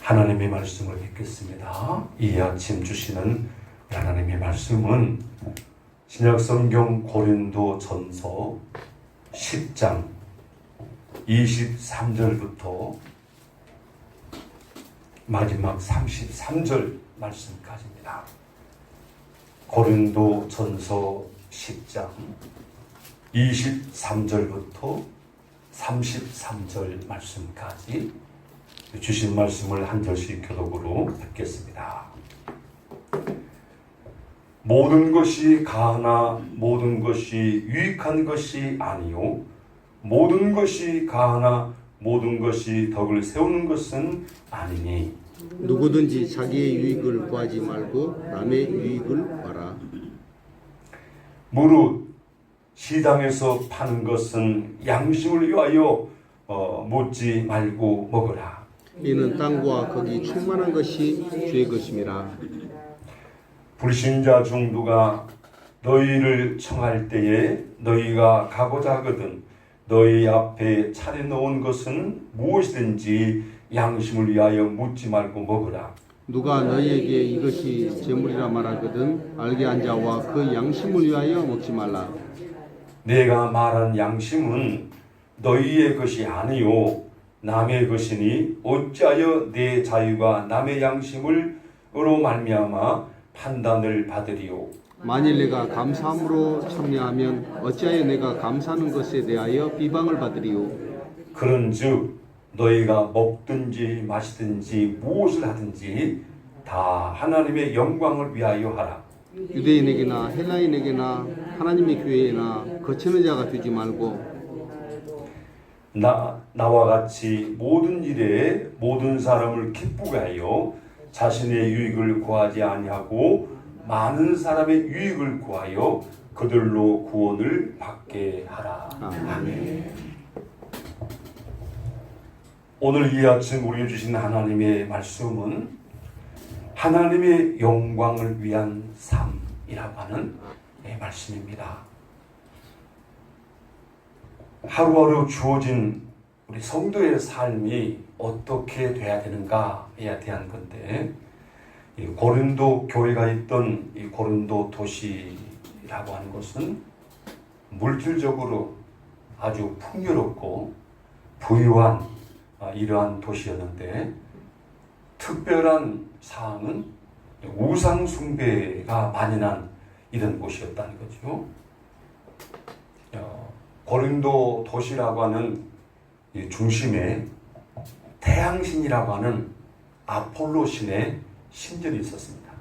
하나님의 말씀을 읽겠습니다. 이 아침 주시는 하나님의 말씀은 신약성경 고린도전서 10장 23절부터 마지막 33절 말씀까지입니다. 고린도전서 10장 23절부터 33절 말씀까지 주신 말씀을 한 절씩 교독으로 듣겠습니다. 모든 것이 가하나 모든 것이 유익한 것이 아니요 모든 것이 가하나 모든 것이 덕을 세우는 것은 아니니 누구든지 자기의 유익을 구하지 말고 남의 유익을 구하라. 무릇 시장에서 파는 것은 양심을 위하여 묻지 말고 먹으라. 이는 땅과 거기 충만한 것이 주의 것임이라. 불신자 중 누가 너희를 청할 때에 너희가 가고자 하거든 너희 앞에 차려놓은 것은 무엇이든지 양심을 위하여 묻지 말고 먹으라. 누가 너희에게 이것이 재물이라 말하거든 알게 한 자와 그 양심을 위하여 먹지 말라. 내가 말한 양심은 너희의 것이 아니요 남의 것이니 어찌하여 내 자유가 남의 양심으로 말미암아 판단을 받으리요. 만일 내가 감사함으로 참여하면 어찌하여 내가 감사하는 것에 대하여 비방을 받으리요. 그런즉 너희가 먹든지 마시든지 무엇을 하든지 다 하나님의 영광을 위하여 하라. 유대인에게나 헬라인에게나 하나님의 교회에나 거치는 자가 되지 말고 나와 같이 모든 일에 모든 사람을 기쁘게 하여 자신의 유익을 구하지 아니하고 많은 사람의 유익을 구하여 그들로 구원을 받게 하라. 아멘. 오늘 이 아침 우리에게 주신 하나님의 말씀은 하나님의 영광을 위한 삶이라고 하는 말씀입니다. 하루하루 주어진 우리 성도의 삶이 어떻게 돼야 되는가에 대한 건데, 이 고린도 교회가 있던 이 고린도 도시라고 하는 것은 물질적으로 아주 풍요롭고 부유한 이러한 도시였는데, 특별한 사항은 우상 숭배가 많이 난 이런 곳이었다는 거죠. 고린도 도시라고 하는 중심에 태양신이라고 하는 아폴로 신의 신전이 있었습니다.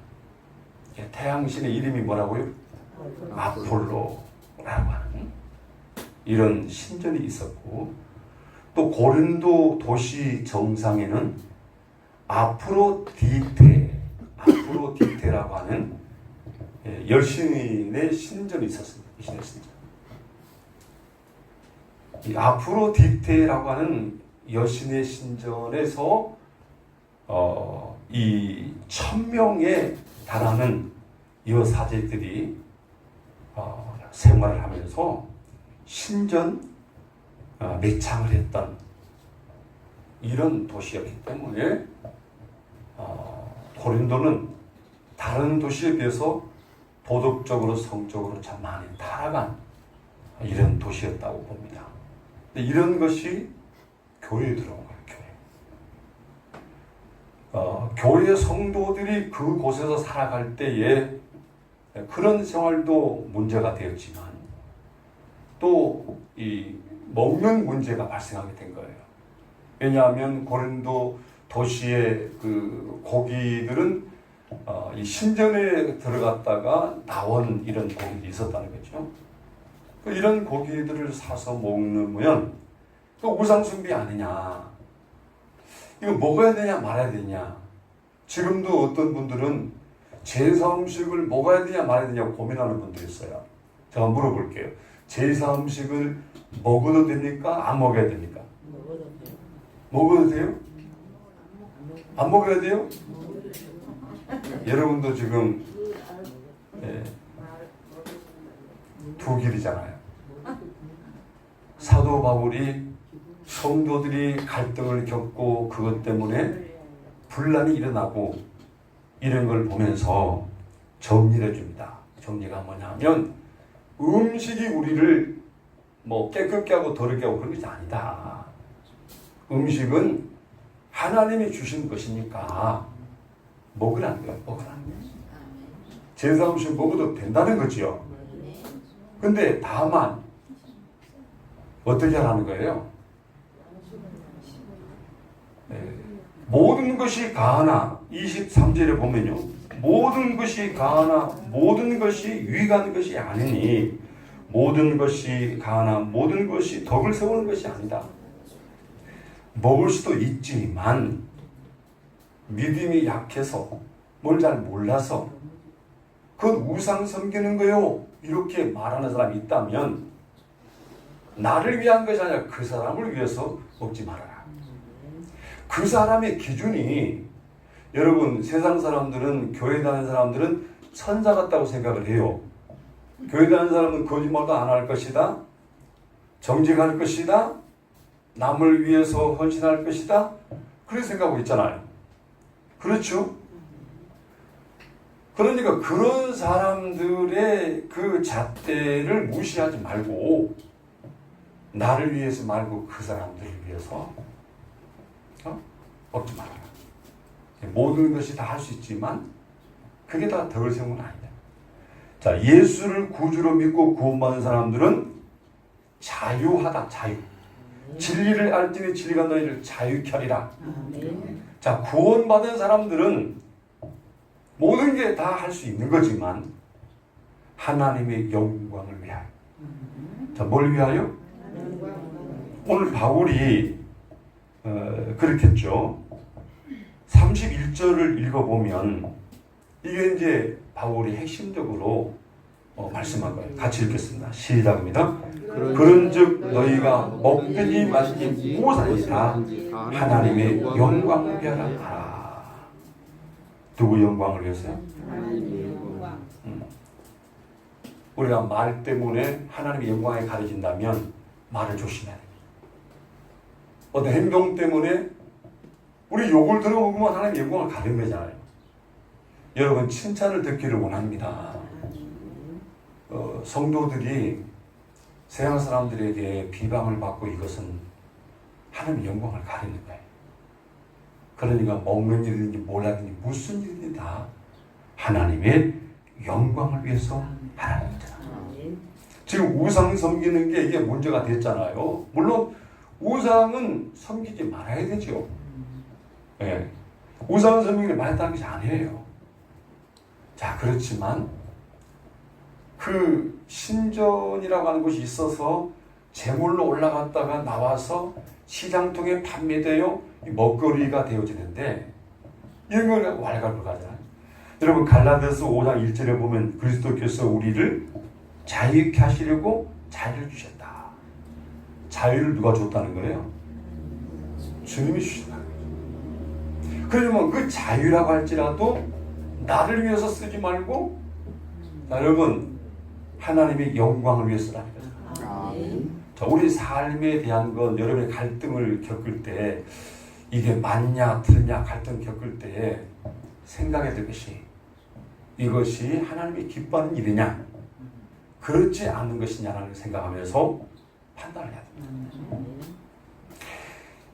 태양신의 이름이 뭐라고요? 아폴로라고 하는 이런 신전이 있었고, 또 고린도 도시 정상에는 아프로디테라고 하는 여신의 신전이 있었습니다. 신의 신전. 이 아프로디테라고 하는 여신의 신전에서 이 1000명에 달하는 여사제들이 생활을 하면서 신전 매창을 했던 이런 도시였기 때문에 고린도는 다른 도시에 비해서 도덕적으로 성적으로 참 많이 타락한 이런 도시였다고 봅니다. 이런 것이 교회에 들어온 거예요. 교회 성도들이 그곳에서 살아갈 때에 그런 생활도 문제가 되었지만 또 이 먹는 문제가 발생하게 된 거예요. 왜냐하면 고린도 도시의 그 고기들은 이 신전에 들어갔다가 나온 이런 고기들이 있었다는 거죠. 이런 고기들을 사서 먹으면 우상숭배 아니냐, 이거 먹어야 되냐 말아야 되냐. 지금도 어떤 분들은 제사 음식을 먹어야 되냐 말아야 되냐 고민하는 분들이 있어요. 제가 물어볼게요. 제사 음식을 먹어도 됩니까? 안 먹어야 됩니까? 먹어도 돼요? 안 먹어야 돼요? 여러분도 지금 두 길이잖아요. 사도 바울이 성도들이 갈등을 겪고 그것 때문에 분란이 일어나고 이런 걸 보면서 정리를 해줍니다. 정리가 뭐냐면 음식이 우리를 뭐 깨끗게 하고 더럽게 하고 그런 것이 아니다. 음식은 하나님이 주신 것이니까 먹으라는 거예요. 먹으라는 거예요. 제사 음식 먹어도 된다는 거지요. 근데 다만 어떻게 하라는 거예요? 모든 것이 가하나 23절에 보면요. 모든 것이 가하나 모든 것이 유익한 것이 아니니 모든 것이 가하나 모든 것이 덕을 세우는 것이 아니다. 먹을 수도 있지만 믿음이 약해서 뭘 잘 몰라서 그건 우상 섬기는 거요. 이렇게 말하는 사람이 있다면 나를 위한 것이 아니라 그 사람을 위해서 먹지 말아라. 그 사람의 기준이 여러분 세상 사람들은 교회 다니는 사람들은 천사 같다고 생각을 해요. 교회 다니는 사람은 거짓말도 안 할 것이다. 정직할 것이다. 남을 위해서 헌신할 것이다. 그렇게 생각하고 있잖아요. 그렇죠? 그러니까 그런 사람들의 그 잣대를 무시하지 말고 나를 위해서 말고 그 사람들을 위해서 먹지 말아라. 모든 것이 다 할 수 있지만 그게 다 덕을 세우는 건 아니다. 자, 예수를 구주로 믿고 구원받은 사람들은 자유하다. 자유. 진리를 알지니 진리가 너희를 자유케 하리라. 자, 구원받은 사람들은 모든 게 다 할 수 있는 거지만 하나님의 영광을 위하여. 자, 뭘 위하여? 오늘 바울이 그렇겠죠. 31절을 읽어보면 이게 이제 바울이 핵심적으로 말씀한 거예요. 같이 읽겠습니다. 시작입니다. 그런즉 너희가 먹든지 마시든지 무엇하니까 하나님의 영광을 위하라. 누구 영광을 위해서요? 우리가 말 때문에 하나님의 영광에 가려진다면 말을 조심해야 됩니다. 어떤 행동 때문에 우리 욕을 들어보면 하나님의 영광을 가리는 거잖아요. 여러분 칭찬을 듣기를 원합니다. 성도들이 세상 사람들에게 비방을 받고 이것은 하나님의 영광을 가리는 거예요. 그러니까 먹는 일이든지 뭘 하든지 무슨 일이든지 다 하나님의 영광을 위해서 하라는 거잖아요. 지금 우상 섬기는 게 이게 문제가 됐잖아요. 물론 우상은 섬기지 말아야 되죠. 네. 우상 섬기기를 말했다는 것이 아니에요. 자, 그렇지만 그 신전이라고 하는 곳이 있어서 제물로 올라갔다가 나와서 시장통에 판매되어 먹거리가 되어지는데 이런 걸 왈가불가잖아요. 여러분 갈라디아서 5장 1절에 보면 그리스도께서 우리를 자유케 하시려고 자유를 주셨다. 자유를 누가 줬다는 거예요? 주님이 주셨다는 거예요. 그러면 그 자유라고 할지라도 나를 위해서 쓰지 말고 여러분 하나님의 영광을 위해서라는 거죠. 자, 우리 삶에 대한 건 여러분의 갈등을 겪을 때 이게 맞냐 틀냐 갈등 겪을 때 생각해야 될 것이 이것이 하나님이 기뻐하는 일이냐 그렇지 않은 것이냐라는 생각하면서 판단을 해야 됩니다.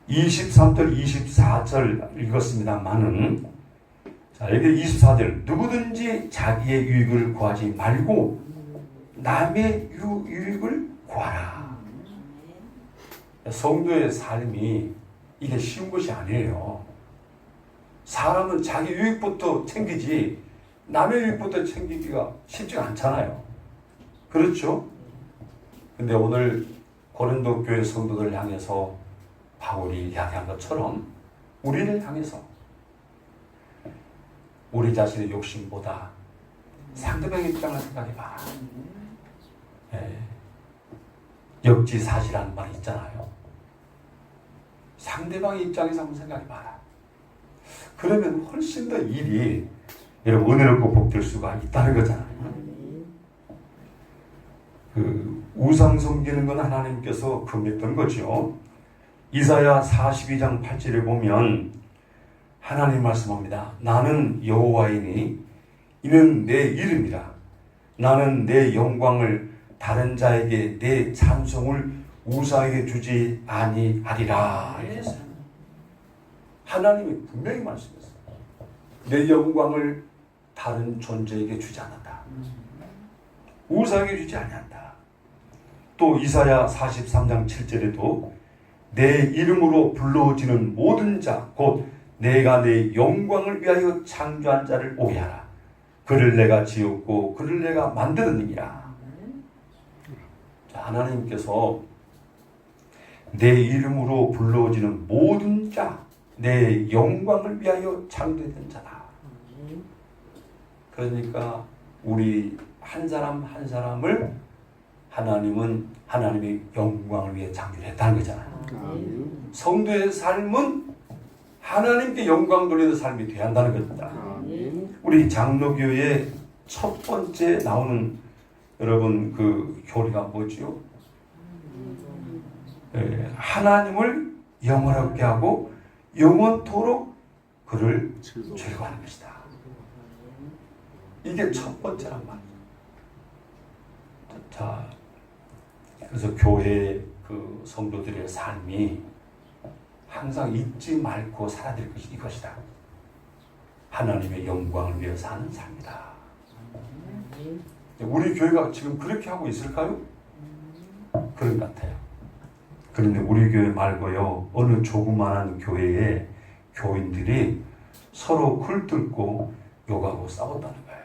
23절 24절 읽었습니다만은 자, 여기 24절 누구든지 자기의 유익을 구하지 말고 남의 유익을 구하라. 성도의 삶이 이게 쉬운 것이 아니에요. 사람은 자기 유익부터 챙기지 남의 유익부터 챙기기가 쉽지 않잖아요. 그렇죠? 근데 오늘 고린도 교회 성도들 향해서 바울이 이야기한 것처럼 우리를 향해서 우리 자신의 욕심보다 상대방의 입장을 생각해봐라. 네. 역지사지라는 말이 있잖아요. 상대방의 입장에서 한번 생각해봐라. 그러면 훨씬 더 일이 여러분 은혜롭고 복될 수가 있다는 거잖아요. 그 우상 섬기는 건 하나님께서 금했던 거죠. 이사야 42장 8절에 보면 하나님 말씀합니다. 나는 여호와이니 이는 내 이름이라. 나는 내 영광을 다른 자에게 내 찬송을 우상에게 주지 아니하리라. 하나님이 분명히 말씀했어요. 내 영광을 다른 존재에게 주지 않는다. 우상에게 주지 아니한다. 또 이사야 43장 7절에도 내 이름으로 불러지는 모든 자 곧 내가 내 영광을 위하여 창조한 자를 오게 하라. 그를 내가 지었고 그를 내가 만들었느니라. 자, 하나님께서 내 이름으로 불러지는 모든 자 내 영광을 위하여 창조된 자다. 그러니까 우리 한 사람 한 사람을 하나님은 하나님의 영광을 위해 창조했다는 거잖아요. 아멘. 성도의 삶은 하나님께 영광 돌리는 삶이 되어야 한다는 겁니다. 아멘. 우리 장로교의 첫 번째 나오는 여러분 그 교리가 뭐지요? 하나님을 영원하게 하고 영원토록 그를 즐거워하는 것이다. 이게 첫 번째란 말이에요. 자, 그래서 교회 그 성도들의 삶이 항상 잊지 말고 살아야 될 것이 이것이다. 하나님의 영광을 위해 사는 삶이다. 우리 교회가 지금 그렇게 하고 있을까요? 그런 것 같아요. 그런데 우리 교회 말고요, 어느 조그마한 교회에 교인들이 서로 굴뜯고 욕하고 싸웠다는 거예요.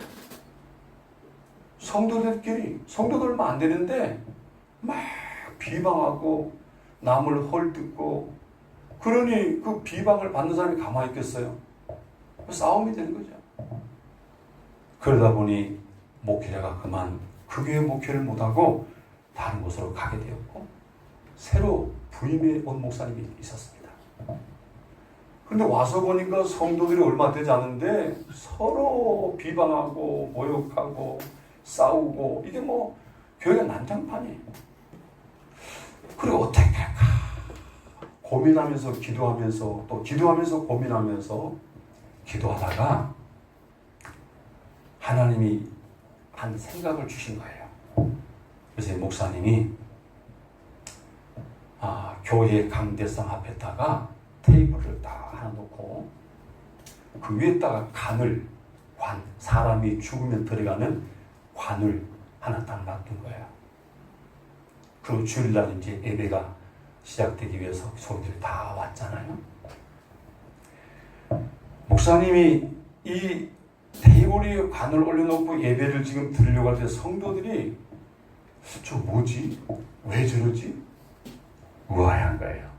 성도들끼리, 성도들 얼마 안 되는데 막 비방하고 남을 헐뜯고, 그러니 그 비방을 받는 사람이 가만히 있겠어요? 싸움이 되는 거죠. 그러다 보니 목회자가 그만 그 교회 목회를 못하고 다른 곳으로 가게 되었고, 새로 부임해 온 목사님이 있었습니다. 근데 와서 보니까 성도들이 얼마 되지 않은데 서로 비방하고 모욕하고 싸우고, 이게 뭐 교회가 난장판이에요. 그리고 어떻게 할까 고민하면서 기도하면서 또 기도하면서 고민하면서 기도하다가 하나님이 한 생각을 주신 거예요. 그래서 목사님이 교회 강대상 앞에다가 테이블을 딱 하나 놓고 그 위에다가 사람이 죽으면 들어가는 관을 하나 딱 놔둔 거예요. 그리고 주일날 이제 예배가 시작되기 위해서 성도들이 다 왔잖아요. 목사님이 이 테이블 위에 관을 올려놓고 예배를 지금 드리려고 할 때 성도들이 저 뭐지? 왜 저러지? 우아한 거예요.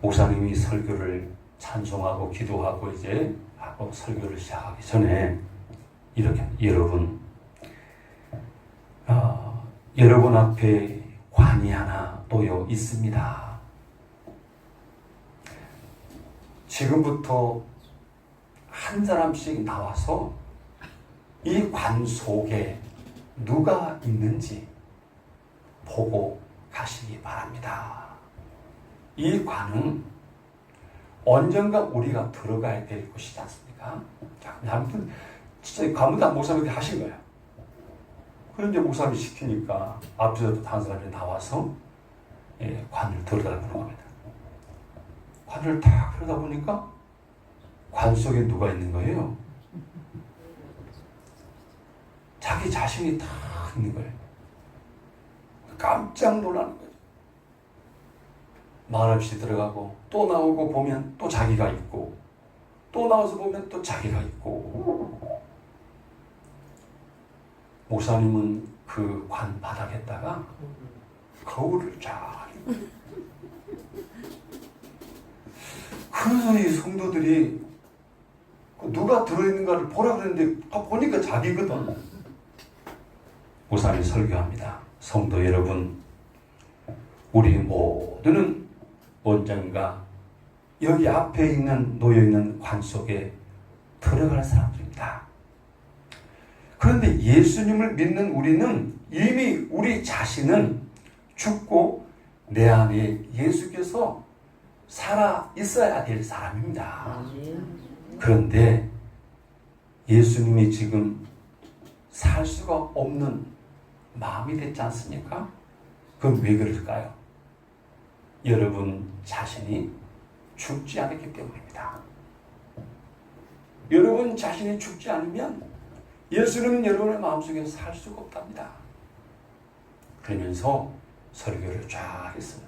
목사님이 설교를 찬송하고 기도하고 이제 하고 설교를 시작하기 전에 이렇게 여러분 앞에 관이 하나 놓여 있습니다. 지금부터 한 사람씩 나와서 이 관 속에 누가 있는지 보고 가시기 바랍니다. 이 관은 언젠가 우리가 들어가야 될 곳이지 않습니까? 자, 아무튼 진짜 가문다 목사님이 하신 거예요. 그런데 목사님이 시키니까 앞에서 다른 사람이 나와서 관을 들여다보는 겁니다. 관을 딱 들여다보니까 관 속에 누가 있는 거예요? 자기 자신이 다 있는 거예요. 깜짝 놀라는 거죠. 말없이 들어가고 또 나오고 보면 또 자기가 있고, 또 나와서 보면 또 자기가 있고. 목사님은 그 관 바닥에다가 거울을 쫙. 그래서 이 성도들이 누가 들어있는가를 보라 그랬는데 보니까 자기거든. 목사님이 설교합니다. 성도 여러분, 우리 모두는 언젠가 여기 앞에 놓여있는 관 속에 들어갈 사람들입니다. 그런데 예수님을 믿는 우리는 이미 우리 자신은 죽고 내 안에 예수께서 살아 있어야 될 사람입니다. 그런데 예수님이 지금 살 수가 없는 마음이 됐지 않습니까? 그건 왜 그럴까요? 여러분 자신이 죽지 않았기 때문입니다. 여러분 자신이 죽지 않으면 예수님은 여러분의 마음속에 살 수가 없답니다. 그러면서 설교를 쫙 했어요.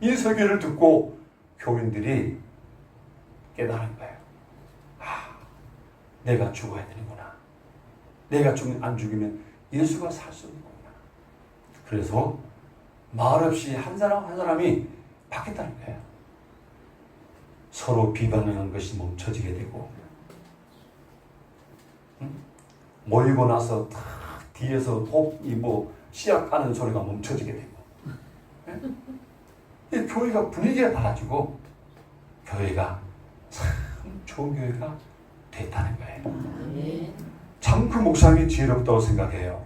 이 설교를 듣고 교인들이 깨달은 거예요. 내가 죽어야 되는구나. 내가 안 죽으면 예수가 살 수 없는 거구나. 그래서 말없이 한 사람 한 사람이 바뀌었다는 거예요. 서로 비방하는 것이 멈춰지게 되고, 모이고 나서 탁 뒤에서 씨앗 까는 소리가 멈춰지게 되고, 이 교회가 분위기가 달라지고 교회가 참 좋은 교회가 됐다는 거예요. 참 그 목사님이 지혜롭다고 생각해요.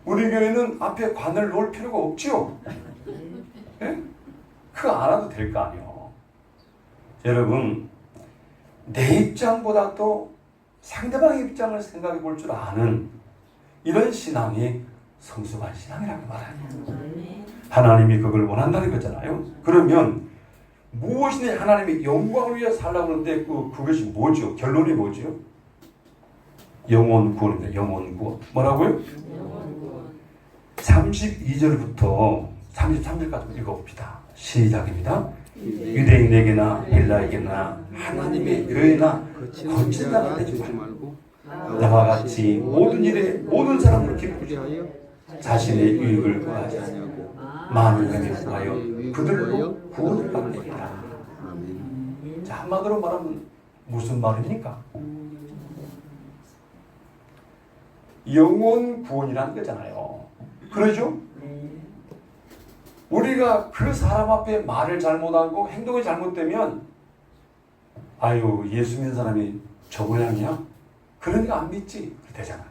우리 교회는 앞에 관을 놓을 필요가 없지요. 예? 그거 안 해도 될 거 아니에요. 여러분, 내 입장보다도 상대방의 입장을 생각해 볼 줄 아는 이런 신앙이 성숙한 신앙이라고 말해요. 하나님이 그걸 원한다는 거잖아요. 그러면 무엇이니 하나님이 영광을 위해 살라고 하는데 그것이 뭐죠? 결론이 뭐죠? 영원 구원입니다. 영원 구원. 뭐라고요? 32절부터 33절까지 읽어봅시다. 시작입니다. 유대인에게나 헬라에게나 하나님의 교회나 거친 자가 되지 말고 나와 같이 모든 일에 모든 사람을 기쁘게 하여 자신의 유익을 구하지 않냐고 많은 은혜를 구하여 그들로 구원을 받으리라. 자, 한마디로 말하면 무슨 말입니까? 영원 구원이라는 거잖아요. 그러죠? 우리가 그 사람 앞에 말을 잘못하고 행동이 잘못되면 아유, 예수 믿는 사람이 저 모양이야? 그러니까 안 믿지. 그렇게 되잖아.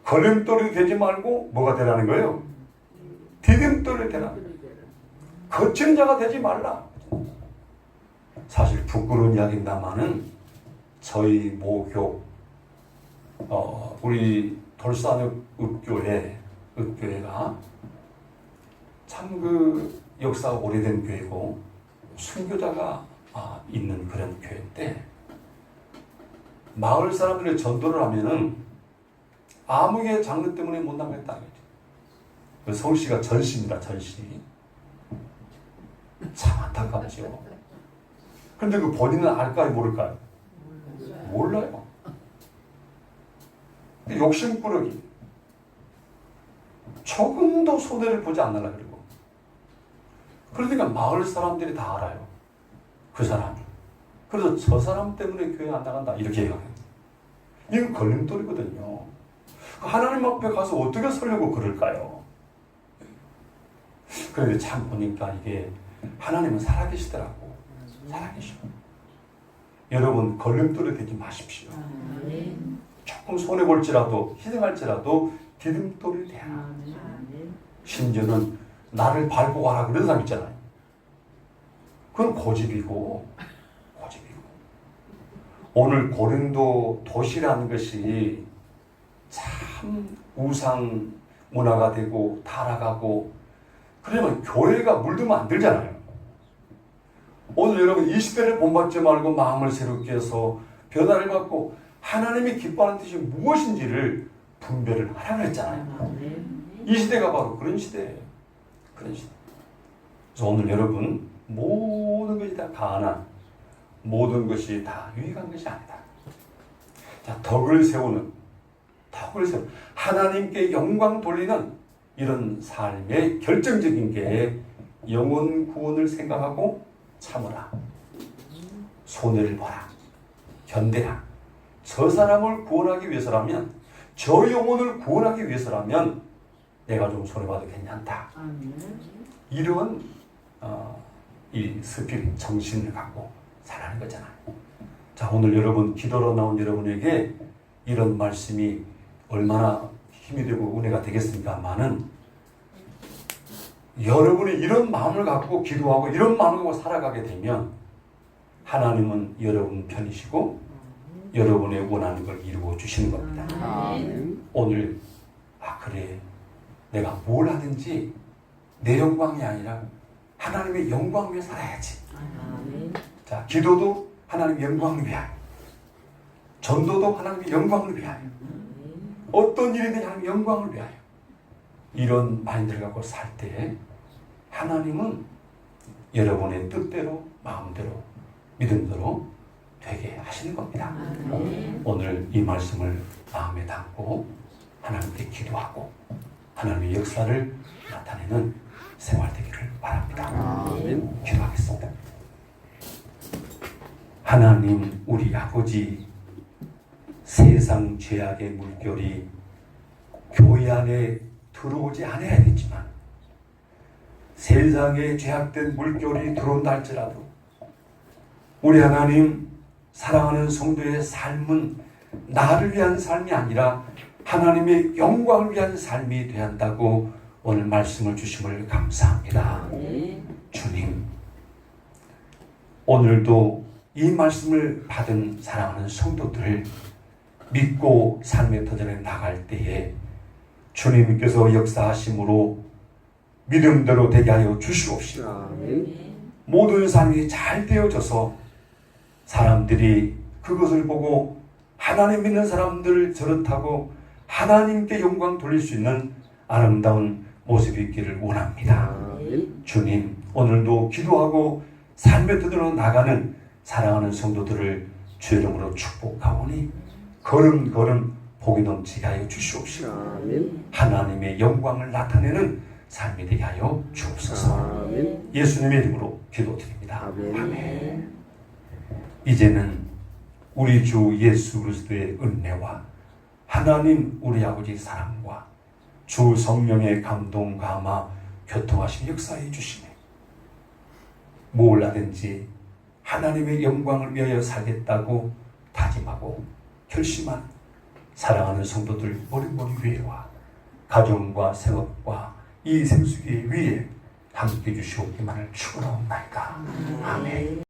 걸림돌이 되지 말고 뭐가 되라는 거예요? 디딤돌이 되라. 거친 자가 되지 말라. 사실 부끄러운 이야기입니다만은 저희 모교 우리 돌산읍 읍교회가 참 그 역사가 오래된 교회고 순교자가 있는 그런 교회인데 마을 사람들이 전도를 하면은 아무개 장르 때문에 못 나가겠다. 그 성씨가 전씨입니다. 전씨. 참 안타깝죠. 근데 그 본인은 알까요? 모를까요? 몰라요. 욕심꾸러기. 조금도 손해를 보지 않으려고 그러고. 그러니까 마을 사람들이 다 알아요. 그 사람이. 그래서 저 사람 때문에 교회 안 나간다. 이렇게 얘기해요. 이건 걸림돌이거든요. 하나님 앞에 가서 어떻게 서려고 그럴까요? 그런데 참 보니까 이게 하나님은 살아계시더라고. 살아계셔. 여러분 걸림돌이 되지 마십시오. 조금 손해볼지라도 희생할지라도 디딤돌이 되라. 심지어는 나를 밟고 가라 그런 사람 있잖아요. 그건 고집이고 오늘 고린도 도시라는 것이 참 우상 문화가 되고 타락하고 그러면 교회가 물들면 안 되잖아요. 오늘 여러분 이 시대를 본받지 말고 마음을 새롭게 해서 변화를 받고 하나님이 기뻐하는 뜻이 무엇인지를 분별을 하라고 했잖아요. 이 시대가 바로 그런 시대예요. 그런 시대. 그래서 오늘 여러분 모든 것이 다 가난, 모든 것이 다 유익한 것이 아니다. 자, 덕을 세우는 하나님께 영광 돌리는 이런 삶의 결정적인 게 영혼 구원을 생각하고 참으라. 손해를 봐라. 견뎌라. 저 사람을 구원하기 위해서라면, 저 영혼을 구원하기 위해서라면 내가 좀 손해봐도 괜찮다. 이런 이 스피릿, 정신을 갖고 살아가는 거잖아요. 자, 오늘 여러분 기도로 나온 여러분에게 이런 말씀이 얼마나 힘이 되고 은혜가 되겠습니까만은 여러분이 이런 마음을 갖고 기도하고 이런 마음을 갖고 살아가게 되면 하나님은 여러분 편이시고 여러분의 원하는 걸 이루어 주시는 겁니다. 아멘. 오늘 그래 내가 뭘 하든지 내 영광이 아니라 하나님의 영광을 위해 살아야지. 자, 기도도 하나님의 영광을 위하여, 전도도 하나님의 영광을 위하여, 어떤 일이든 하나님의 영광을 위하여, 이런 마인드를 갖고 살 때 하나님은 여러분의 뜻대로 마음대로 믿음대로 되게 하시는 겁니다. 오늘 이 말씀을 마음에 담고 하나님께 기도하고 하나님의 역사를 나타내는 생활 되기를 바랍니다. 아멘. 기도하겠습니다. 하나님 우리 아버지, 세상 죄악의 물결이 교회 안에 들어오지 않아야 되지만 세상에 죄악된 물결이 들어온다 할지라도 우리 하나님 사랑하는 성도의 삶은 나를 위한 삶이 아니라 하나님의 영광을 위한 삶이 되어야 한다고 오늘 말씀을 주심을 감사합니다. 주님, 오늘도 이 말씀을 받은 사랑하는 성도들을 믿고 삶의 터전에 나갈 때에 주님께서 역사하심으로 믿음대로 되게 하여 주시옵시고 아멘. 모든 삶이 잘 되어져서 사람들이 그것을 보고 하나님 믿는 사람들을 저렇다고 하나님께 영광 돌릴 수 있는 아름다운 모습이 있기를 원합니다. 아멘. 주님, 오늘도 기도하고 삶의 터전으로 나가는 사랑하는 성도들을 주의 이름으로 축복하오니 걸음걸음 복이 넘치게 하여 주시옵시고 아멘. 하나님의 영광을 나타내는 삶이 되게 하여 주옵소서. 아멘. 예수님의 이름으로 기도드립니다. 아멘. 아멘. 이제는 우리 주 예수 그리스도의 은혜와 하나님 우리 아버지 사랑과 주 성령의 감동 감화 교통하신 역사해 주시네. 뭘 하든지 하나님의 영광을 위하여 살겠다고 다짐하고 결심한 사랑하는 성도들 머리머리 위에와 가정과 생업과 이 생수기 위에 함께 주시옵기만을 축원하옵나이다. 아멘.